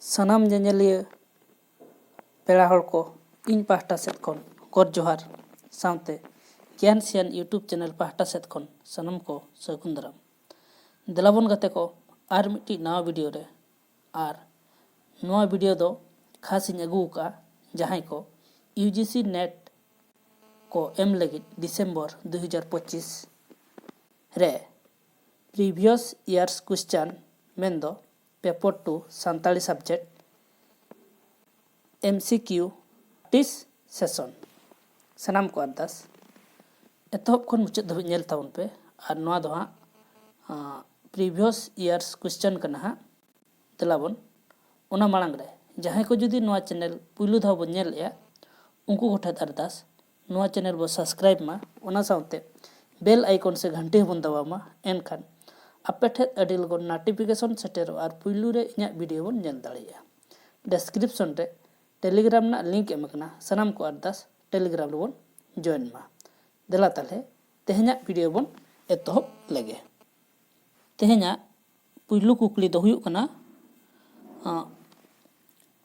ᱥᱟᱱᱟᱢ ᱧᱮᱧᱮᱞᱤᱭᱟᱹ ᱯᱮᱲᱟ ᱦᱚᱲ ᱠᱚ ᱤᱧ ᱯᱟᱦᱴᱟ ᱥᱮᱫ ᱠᱷᱚᱱ ᱜᱚᱰ ᱡᱚᱦᱟᱨ ᱥᱟᱶᱛᱮ ᱜᱮᱭᱟᱱ ᱥᱤᱭᱟᱱ ᱤᱭᱩᱴᱩᱵᱽ ᱪᱮᱱᱮᱞ ᱯᱟᱦᱴᱟ ᱥᱮᱫ ᱠᱷᱚᱱ ᱥᱟᱱᱟᱢ ᱠᱚ ᱥᱟᱹᱜᱩᱱ ᱫᱟᱨᱟᱢ᱾ ᱫᱮᱞᱟᱵᱚᱱ ᱜᱟᱛᱮ ᱠᱚ ᱟᱨ ᱢᱤᱫᱴᱤᱡ ᱱᱟᱣᱟ ᱵᱷᱤᱰᱤᱭᱳ ᱨᱮ, ᱟᱨ ᱱᱚᱣᱟ ᱵᱷᱤᱰᱤᱭᱳ ᱫᱚ ᱠᱷᱟᱥ ᱤᱧ ᱟᱹᱜᱩ ᱟᱠᱟᱜᱼᱟ ᱡᱟᱦᱟᱸᱭ ko UGC NET को एम लगित डिसेम्बर 2025 रे प्रीवियस इयर्स क्वेश्चन मेंदो पेपर 2 सान्ताली सब्जेक्ट MCQ टिस सेशन सनाम को अरदास एतहब खन मुचाद धाबिज नेल ताबन पे। और नोआ दो हाँ प्रीवियस इयर्स क्वेश्चन कना हाँ तेलाबन ओना मांग रे जहाँ को जुदी नोआ चैनल पुलू धाव बन नेल या उनको गोठत अरदास नोआ चैनल बो सब्सक्राइब मा ओना साउते बेल आइकन से घंटी बन दबाव मा एनखान आपे ठेत अडी लगन नोटिफिकेशन सेटेरो और पुलू रे इᱧᱟᱜ वीडियो बन नेल दाड़िया। डिस्क्रिप्शन रे टेलीग्राम ना लिंक एमकना सनाम को अरदास टेलीग्राम रे बन जॉइन मा। देला ताले तेहेñाग वीडियो बन एतहब लगे। तेहेñाग पुलू कुकली दो हुयुग कना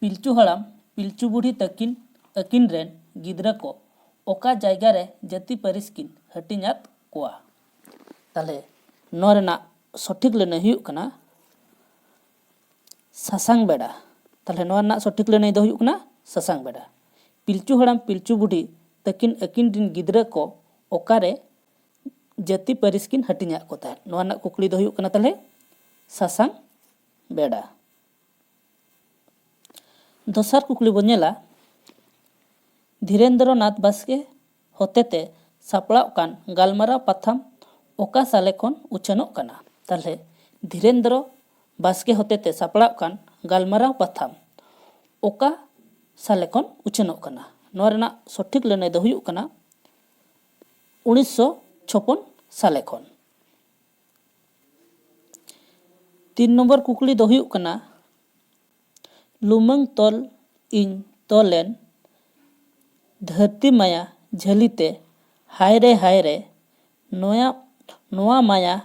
पिलचू हड़ाम पिलचू बुढ़ी तकिन अकिन रेन गिद्रा को ओका जायगा रे जाति परिस किन हटिनात कोआ। ताले नोरेना सठिक लेने हुयुग कना सासांग बेड़ा। ताले नोरेना सठिक लेने दो हुयुग कना सासांग बेड़ा। पिलचू हड़ाम पिलचू बुढ़ी तकिन अकिन रिन गिद्रा को ओका रे जाति परिस किन हटिनात को ताहे नोरेना कुकली दो हुयुग कना ताले सासांग बेड़ा। दोसर कुकली बन नेला धीरेन्द्र नाथ बास्के होतेते सापड़ाव कान गालमाराव पाथाम ओका साले खन उछानोग कना। ताले धीरेन्द्र बास्के होतेते सापड़ाव कान गालमाराव पाथाम ओका साले खन उछानोग कना। नोरेना सठिक लेने दो हुयुग कना 1956 साले खन। 3 नंबर कुकली दो हुयुग कना लुमंग तोल इन तोलेन धरती माया झलीते हाय रे नोआ माया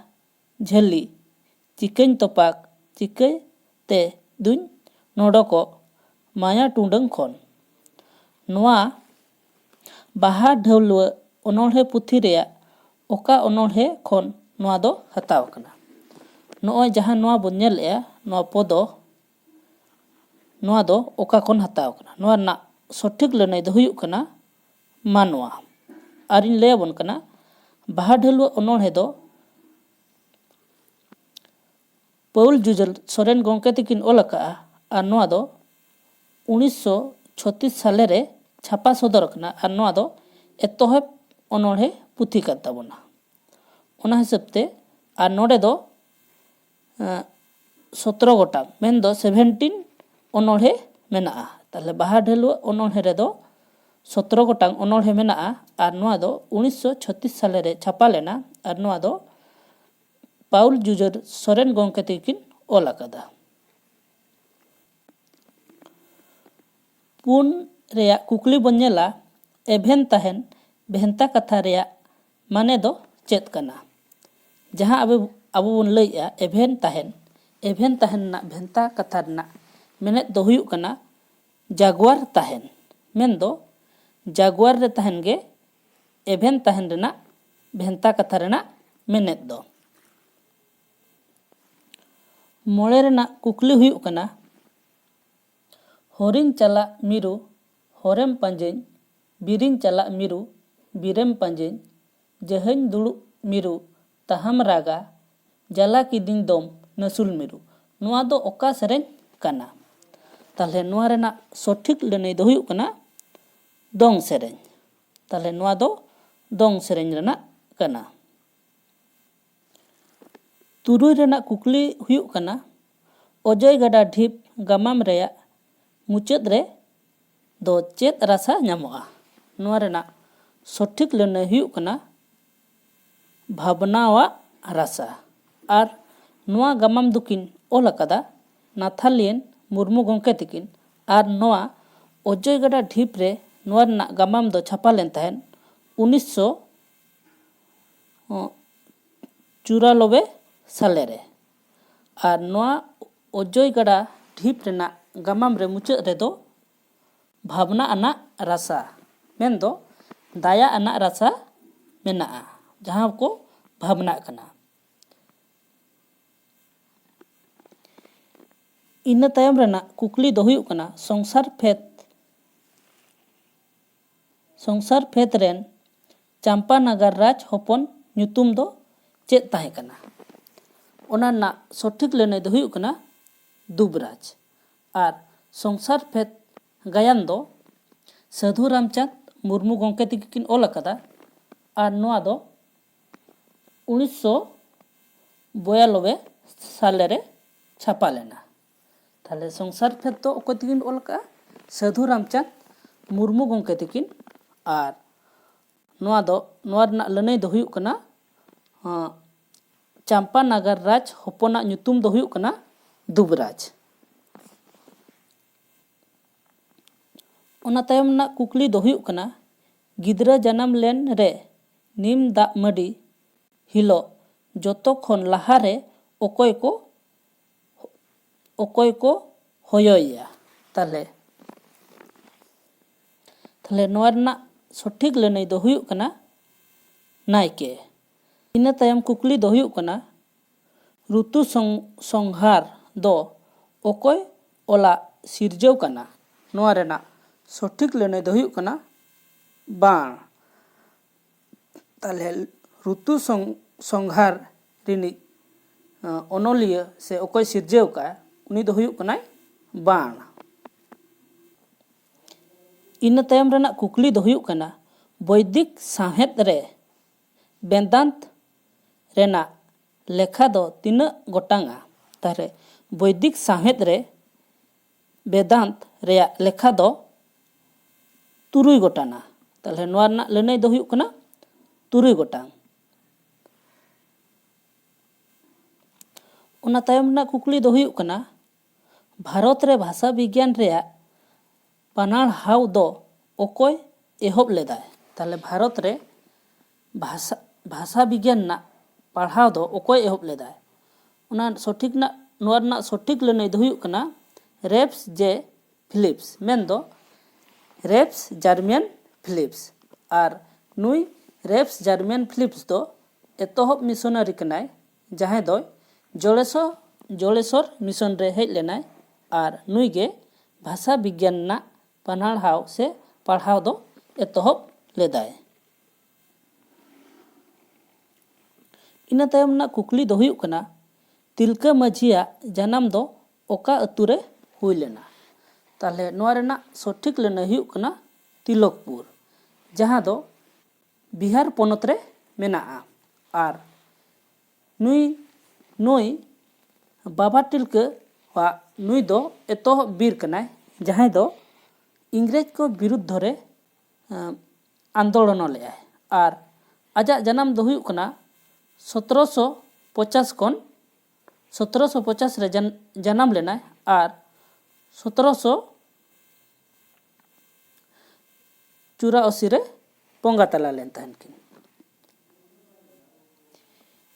झली चिकन तोपाक चिके ते दुन नोडको माया टुंडंग खन। नोआ बाहा ढौलुआ ओनोढ़े पुथी रेया ओका ओनोढ़े खन नोआ दो हताव कना। नोय जहां नोआ बन नेल ए नोआ पदो नोआ दो ओका खन हताव कना। नोआ ना सठिक लेने दो हुयुग कना मानवा। और इन ले बन कना बाहा ढलुआ ओनोढ़े दो पौल जुजल सोरेन गोंके तकिन ओल अकाआ। और नोआ दो 1936 साले रे छापा सदर कना। और नोआ दो एतोहब ओनोढ़े पुथी कान ताबोना ओना हिसाबते। और नोडे दो 17 गोटांग मेन दो 17 ओनोढ़े मेनाआ। ताले बाहा ढलुआ ओनोढ़े रे दो 17 गोटांग ओनोढ़े मेनाआ। और नोआ दो 1936 साले रे छापा लेना। और नोआ दो पाउल जुजर सोरेन गोंके तकिन ओल अकादा। पुन रेया कुकली बन नेला एभेन ताहेन भेंता कथा रेया माने दो चेत कना। जहां अबो बन लइया एभेन ताहेन ना भेंता कथा ना मेने दो हुयुग कना जागवार ताहेन। मेन दो जागवार रे ताहेन गे एभेन ताहेन रेना भेंता कथा रेना मेनेत दो। मोड़े रेना कुकली हुयुग कना होरिन चला मिरु होरेम पांजेन बिरिन चला मिरु बिरेम पांजेन जहन दुड़ु मिरु ताहम रागा जला किदिन दोम नसुल मिरु। नोआ दो ओका सेरेन कना। ताले नोआ रेना सठिक लेने दो हुयुग कना दोंग सेरेन। ताले नोआ दो दोंग सेरेन रेना कना। तुरुई रेना कुकली हुयुग कना अजय गडा ढिप गामाम रेया मुचाद रे दो चेत रासा ᱧᱟᱢᱚᱜᱼᱟ। नोआ रेना सठिक लेने हुयुग कना भावनावा रासा। और नोआ गामाम दुकिन ओल अकादा नाथालियन मुर्मू गोंके तकिन। और नोआ अजय गडा ढिप रे नोआ रेना गामाम दो छापा लेन ताहेन 1994 साले रे। और नोआ अजय गडा ढिप रेना गामाम रे मुचाद रेदो भावना आना रासा मेनदो दाया आना रासा मेनाआ जहां को भावना कना। इना तायम रेना कुकली दो हुयुग कना संसार फेत रेन चंपानगर राज हपन ᱧᱩᱛᱩᱢ दो चेद ताहे कना। ओना ना सठिक लेने दो हुयुग कना दुबराज और संसार फेत गायन दो साधु रामचंद मुर्मू गंके तिकिन ओल अकादा और नोआ दो 1992 साल रे छापा लेना। ताले संसार फेत दो ओको तिकिन ओल का साधु रामचंद मुर्मू गंके तिकिन और नोआ रना लनई दो हुयुग कना चंपानगर राज हपना ᱧᱩᱛᱩᱢ दो हुयुग कना दुबराज। ओना तायम ना कुकली दो हुयुग कना गिदरा जन्म लेन रे नीम दाग मडी हिलो जोतो खन लाहा रे ओकोय को होयोया। ताले नोआ रना सठिक लनई दो हुयुग कना नायके। इना तायम कुकली दो हुयुग कना ऋतु संहार दो ओकोय ओला सिरजव कना। नोआ रेना सठिक लनई दो हुयुग कना बाण। ताले ऋतु संहार रिनी ओनोलिया से ओकोय सिरजव का उनी दो हुयुग कना बाण। इना तायम रेना कुकली दो हुयुग कना वैदिक साहेद रे वेदांत रेना लेखा दो तीना गोटांगा। तारे वैदिक साहेद रे वेदांत रेया लेखा दो 3 गोटाना। ताले नोआ रना लनई दो हुयुग कना 3 गोटांग। ओना तायम ना कुकली दो हुयुग कना भारत रे भाषा विज्ञान रेया पानाड़ हाव दो ओकोय एहोब लेदाय। ताले भारत रे भाषा विज्ञान ना पढ़ाव दो ओकोय एहोब लेदाय। ओना सठिक ना नोआ रना सठिक लनई दो हुयुग कना रेप्स जे फिलिप्स मेनदो रेप्स जर्मियन फिलिप्स और नुई रेप्स जर्मियन फिलिप्स दो एतोहब मिशनरी कनाय जहां दो जोलेश्वर मिशन रे हेज लेनाय और नुई गे भाषा विज्ञान ना पढ़ाव से पढ़ाव दो एतोहब लेदाय। इना तायम ना कुकली दो हुयुग कना तिलका माझिया जन्म दो ओका अतु रे हुई लेना। ताले नोआ रेना सठिक लनई हुयुग कना तिलकपुर जहां दो बिहार पोनत रे मेनाआ और नुई बाबा तिलका वा नुई दो एतोहब बीर कनाय जहां दो इंग्रेज को विरुद्ध रे आंदोलन ले और आजा जन्म दो हुयुग कना 1750 रे जन्म लेनाय और 1784 रे पोंगा तला लेन तहन किन।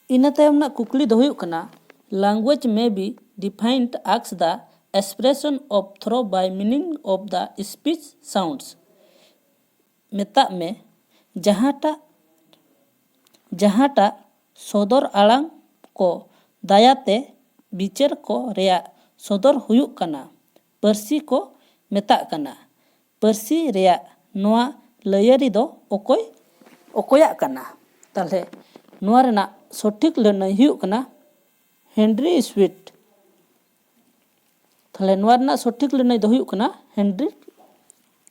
इना तायम ना कुकली दो हुयुग कना लैंग्वेज में be defined as the expression of thought by meaning of the speech sounds मेता में जहाटा सदर आड़ांग को दायाते विचार को रेया सदर हुयुग कना पर्सी को मेता कना। पर्सी रेया नोआ लयरी दो ओकोया कना। ताले नोआ रेना सठिक लनई हुयुग कना हेनरी स्वीट। ताले नोआ रेना सठिक लनई दो हुयुग कना हेनरी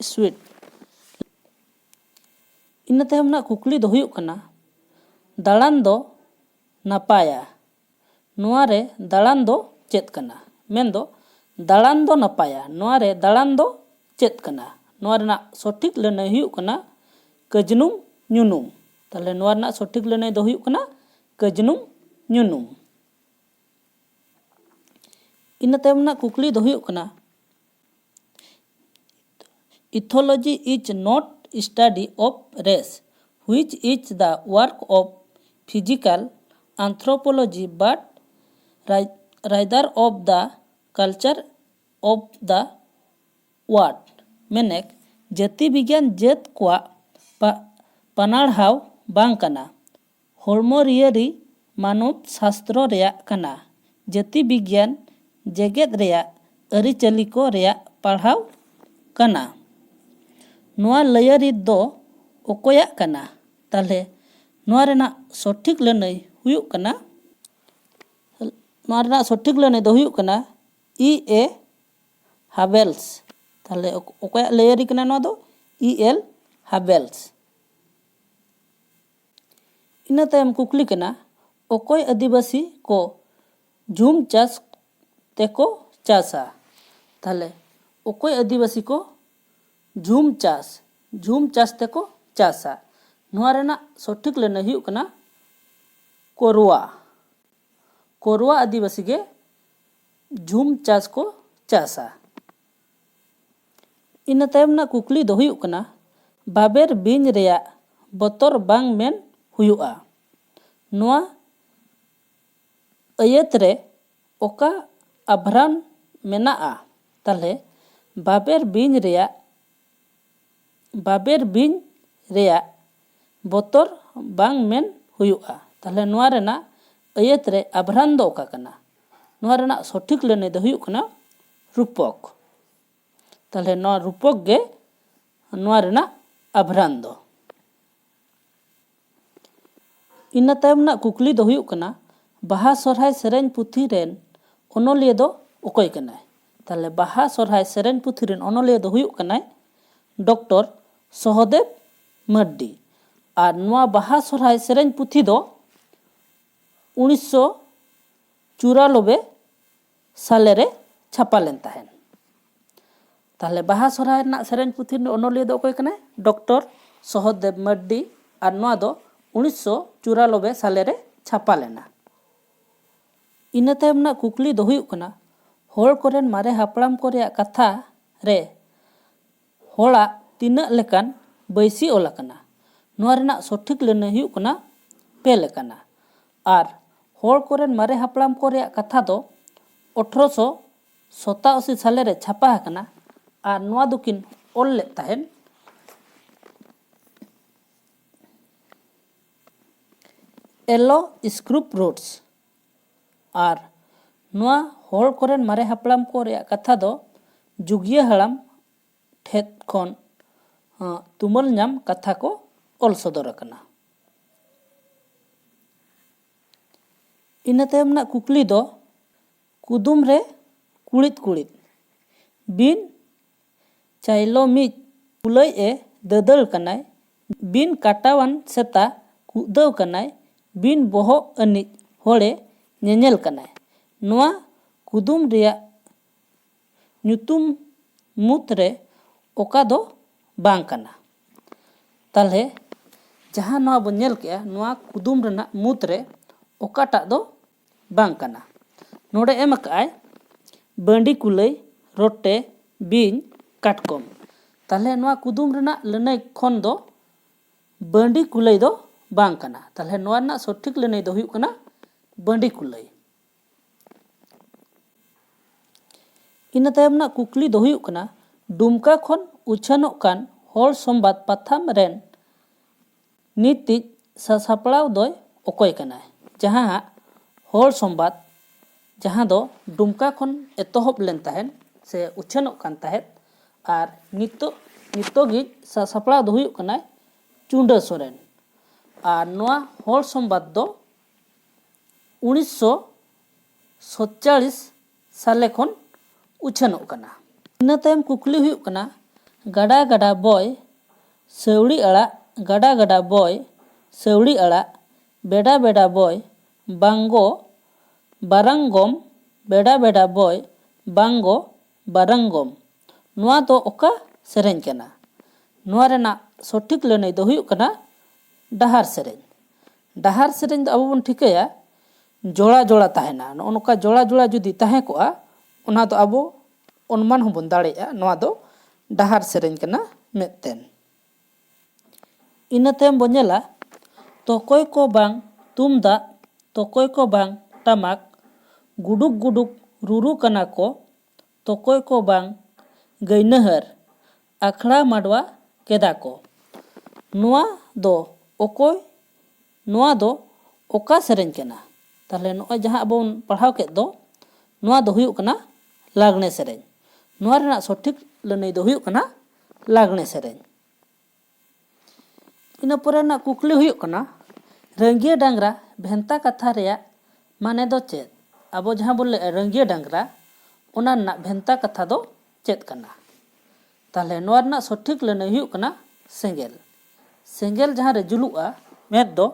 स्वीट। इना तायम ना कुकली दो हुयुग कना दालान दो नापाया। नोआ रे दालान दो चेद कना मेनदो दालान दो नापाया नोआ रे दालान दो चेद कना। नोआ रेना सठिक लनई हुयुग कना कजनुम ᱧᱩᱱᱩᱢ। ताले नोआ रेना सठिक लनई दो हुयुग कना कजनुम ᱧᱩᱱᱩᱢ। इना तायम ना कुकली दो हुयुग कना ethology is not study of race which is the work of physical anthropology but rather of the culture of the world मेनेक जाति विज्ञान जात को पनाढ़ाव बांग कना हॉर्मोरियरी मानव शास्त्र रेया कना जाति विज्ञान जेगेद रेया अरिचली को रेया पढ़ाव कना नोआ लयरी दो ओकोया कना ताले नोआ रेना सठिक लनई हुयुक कना नोआ रेना सठिक लनई दो हुयुक कना E.A. हावेल्स ताले ओकोया लयरी कना नोआ दो E.L. हावेल्स इना तायम कुकली कना ओकोय आदिवासी को झूम चास तेको चासा ताले ओकोय आदिवासी को झूम चास तेको चासा नोआ रेना सठिक लनई हुयुक कना कोरवा आदिवासी के झूम चास को चासा इना तायम ना कुकली दो हुयुक कना बाबेर बिंज रेया बतर बांग मेन हुयुआ नोआ अयत रे ओका आभरण मेनाआ ताले बाबेर बिंज रेया बतर बांग मेन हुयुआ ताले नोआ रेना अयत रे आभरण दो ओका कना नोआ रेना सठिक लनई दो हुयुक कना रूपक ताले नोआ रूपक गे नोआ रेना आभरण दो इना तायम ना कुकली दो हुयुक कना बाहा सोरहाय सेरेन पुथी रेन ओनोलिया दो ओकोय कनाय ताले बाहा सोरहाय सेरेन पुथी रेन ओनोलिया दो हुयुक कनाय डॉक्टर सहदेव मार्डी और नोआ बाहा सोरहाय सेरेन पुथी दो 1994 साले रे छापा लेन ताहेन ताले बाहा सोरहाय ना सेरेन पुथी रेन ओनोलिया दो ओकोय कनाय डॉक्टर सहदेव मार्डी और नोआ दो 1994 साले रे छापा लेना इना तायम ना कुकली दो हुयुक कना होल कोरेन मारे हापड़ाम को रेया कथा रे होला तिना लेकान बैसी ओलाकना नोआ रेना सठिक लनई हुयुक कना पे लेकाना और होल कोरेन मारे हापड़ाम को रेया कथा दो 1887 साले रे छापा हकना और नोआ दुकिन ओल ले ताहेन एलो स्क्रूप रोड्स और नोआ होल कोरेन मारे हापड़ाम को रेया कथा दो जुगिया हड़ाम ठेत खन तुमल नाम कथा को ओल सदर अकना इना तायम ना कुकली दो कुदुम रे कुड़ित बिन चाइलो मिज कुलई ए ददल कनाय बिन काटावान सेता कुदव कनाय बिन बोहो अनिज होड़े नेनेल कनाय नोआ कुदुम रेया ᱧᱩᱛᱩᱢ मुत रे ओका दो बांग कना ताले जहां नोआ बन नेल केया नोआ कुदुम रेना मुत रे ओकाटा दो बांग कना नोडे एम अकाय बंडी कुलई रोटे बिन काटकम ताले नोआ कुदुम रेना लनई खन दो बंडी कुलई दो बांग कना ताले नोआ ना सठिक लनई दो हुयुक कना बंडी कुलई इना तायम ना कुकली दो हुयुक कना डुमका खन उछानोक कान होल संबाद पाथाम रेन नीतिज सासापड़ाव दोय ओकोय कनाय जहां होल संबाद जहां दो डुमका खन एतोहब लेन ताहेन से उछानोक कान ताहेत और नितोगी सासापड़ाव दो हुयुक कनाय चुंडा सोरेन और नोआ होल संबाद दो 1947 साले खन उछानोक कना इना तायम कुकली हुयुक कना गाडा गाडा बॉय सौड़ी अड़ा गाडा गाडा बॉय सौड़ी अड़ा बेडा बेडा बॉय बांगो बारंगोम बेडा बेडा बॉय बांगो बारंगोम नोआ दो ओका सेरेन कना नोआ रेना सठिक लनई दो हुयुक कना डहार सेरेन दो अब बन ठिकाया जोड़ा जोड़ा ताहेना नोका जोड़ा जोड़ा जुदी ताहे कोआ ओना दो अब अनुमान होबन दाड़ेया नोआ दो डहार सेरेन कना मेतेन इना तायम बनेला तोकोय को बांग तुमदा तोकोय को बांग टमाक गुडुक गुडुक रुरु कना को तोकय को बांग गैनहर आखड़ा माडवा केदा को। नोआ दो ओका सेरेंज कना। ताहले नोय जहां अब पढ़ाव केद दो नोआ दो हुयुग कना लागणे सेरेंज। नोआ रेना सठिक लनई दो हुयुग कना लागणे सेरेंज। इना परे ना कुकली हुयुग कना रंगिया डांगरा भेंता कथा रेया माने दो चेद। अब जहां बोले रंगिया डांगरा ओना ना भेंता कथा दो चेद कना। ताहले नोआ रेना सठिक लनई हुयुग कना सेंगेल। सेंगेल जहां रे जुलुआ मेद दो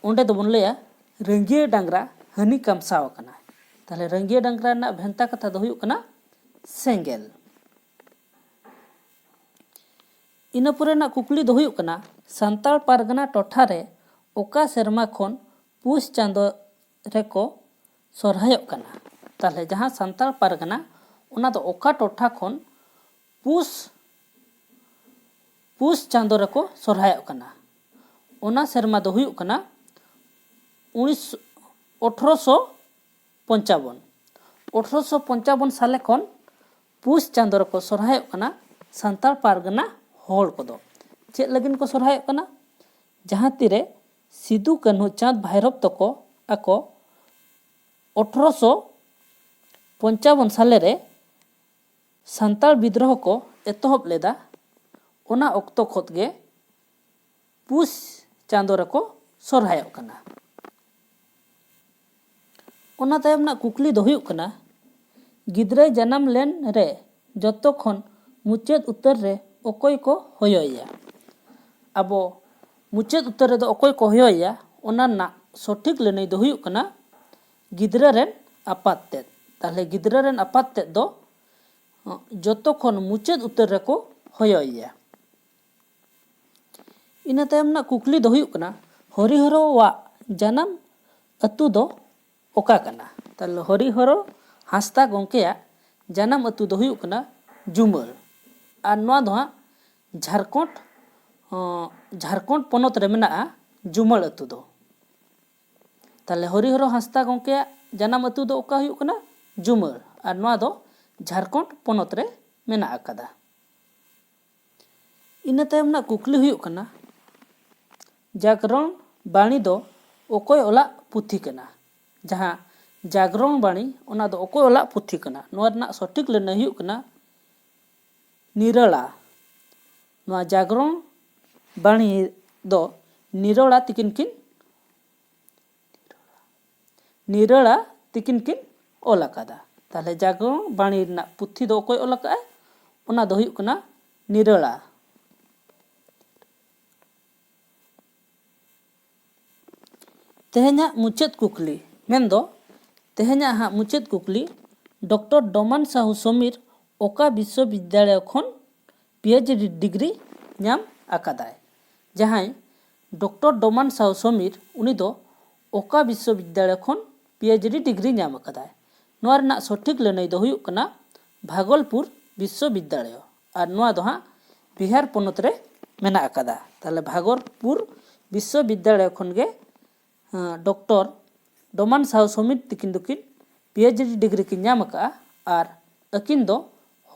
ओंडे दो बोन लेया रंगिया डांगरा हनी कमसाव कना। ताहले रंगिया डांगरा ना भेंता कथा दो हुयुग कना सेंगेल। इना परे ना कुकली दो हुयुग कना सांताल पारगना टोठा रे ओका सेरमा खन पुष चांदो रेको सोरहायोग कना। ताहले जहां सांताल पारगना ओना दो ओका टोठा खन पुष चांदो रेको सोरहायोग कना। ओना सेरमा दो हुयुग कना 1855 साले खन पुष चांदो रेको सोरहायोग कना सांताल पारगना होड़ कोदो। चेद लगिन को सोरहायोग कना जहां तीरे सिदू कान्हू चांद भैरव तको आको 1855 साले रे सांताल विद्रोह को एतहब लेदा ओना ऑक्तो खोद गे पुष चांदो रेको सोरहायोग कना। ओना तायम ना कुकली दो हुयुग कना गिद्राय जन्म लेन रे जतो खन मुचाद उत्तर रे ओकय को होयोया। अब मुचाद उत्तर रे दो ओकय को होयोया ओना ना सठिक लनई दो हुयुग कना गिद्रा रेन आपात तेद। ताहले गिद्रा रेन आपात तेद दो जतो खन मुचाद उत्तर रे को होयोया। इना तायम ना कुकली दो हुयुग कना हरिहरो वा जन्म अतु दो ओका कना। ताहले हरिहरो हांसदा गोंकेया जन्म अतु दो हुयुग कना जुमल और नोआ दो झारखंड पोनोत रे मेनाआ जुमल अतु दो। ताहले हरिहरो हांसदा गोंकेया जन्म अतु दो ओका हुयुग कना जुमल और नोआ दो झारखंड पोनोत रे मेना आकादा। इना तायम ना कुकली हुयुग कना जागरण बाणी दो ओकय ओला पुथी कना। जहां जागरण बाणी ओना दो ओकय ओला पुथी कना। नोआ रेना सठिक लनई हुयुग कना निराला। नोआ जागरण बाणी दो निराला तिकिन किन ओल आकादा। ताहले जागरण बाणी रेना पुथी दो ओकय ओल आकाय ओना दो हुयुग कना निराला। तेहेन्या मुचाद कुकली मेनदो तेहेन्या हा मुचाद कुकली डॉक्टर डोमान साहू समीर ओका विश्वविद्यालय खन पीएचडी डिग्री नाम आकादाय। जहां डॉक्टर डोमान साहू समीर उनी दो ओका विश्वविद्यालय खन पीएचडी डिग्री नाम आकादाय। नोआ रेना सठिक लनई दो हुयुग कना भागलपुर विश्वविद्यालय और नोआ दो हां बिहार पोनोत रे मेना आकादा। ताहले भागलपुर विश्वविद्यालय खन गे डॉक्टर डोमान साहू समीर तिकिन दुकिन पीएचडी डिग्री की नाम का और अकिन दो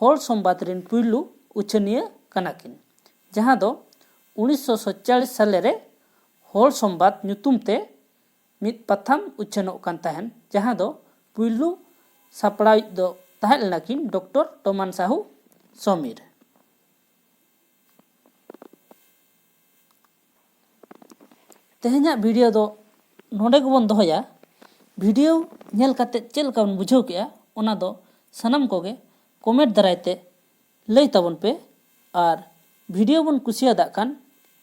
होड़ संबाद रेन पुइलू उछनिया कनाकिन। जहां दो 1947 साले रे होड़ संबाद ᱧᱩᱛᱩᱢ ते मिद पाथाम उछनोग कान ताहेन। जहां दो पुइलू सापड़ाई दो ताहें लेनाकिन डॉक्टर डोमान साहू समीर। तेहेन्या वीडियो दो नोडे गबन दोहया। वीडियो नेल काते चेल का बन बुझाव केया ओना दो सनम कोगे कमेंट दारायते लई ताबन पे और वीडियो बन कुसियादा कान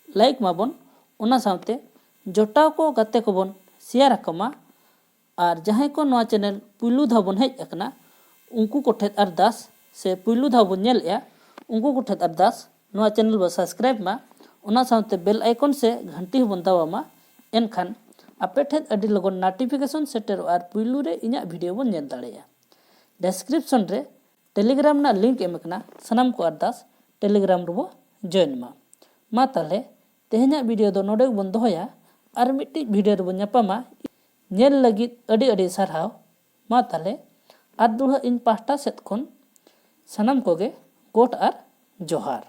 लाइक माबन ओना सावते जोटाव को गाते को बन शेयर आकमा और जहां को नोआ चैनल पुइलू धाव बन हेज अकना उनको कोठेत अरदास से पुइलू धाव बन नेलया उनको कोठेत अरदास नोआ चैनल बा सब्सक्राइब मा ओना सावते बेल आइकन से घंटी बन दावामा एनखान आपे ठेद अडी लगन नोटिफिकेशन सेटर और पुइलू रे इना वीडियो बन नेल दाड़ेया। डिस्क्रिप्शन रे टेलीग्राम ना लिंक एमकना सनम को अरदास टेलीग्राम रो जॉइन मा ताले तेहेन्या वीडियो दो नोडे बन दोहया और मिट्टी वीडियो रे बन ᱧᱟᱯᱟᱢᱟ नेल लगित अडी अडी सारहाव मा ताले आर दुहा इन पास्टा सेत खन ᱥᱟᱱᱟᱢ ᱠᱚᱜᱮ ᱜᱚᱴ ᱟᱨ ᱡᱚᱦᱟᱨ।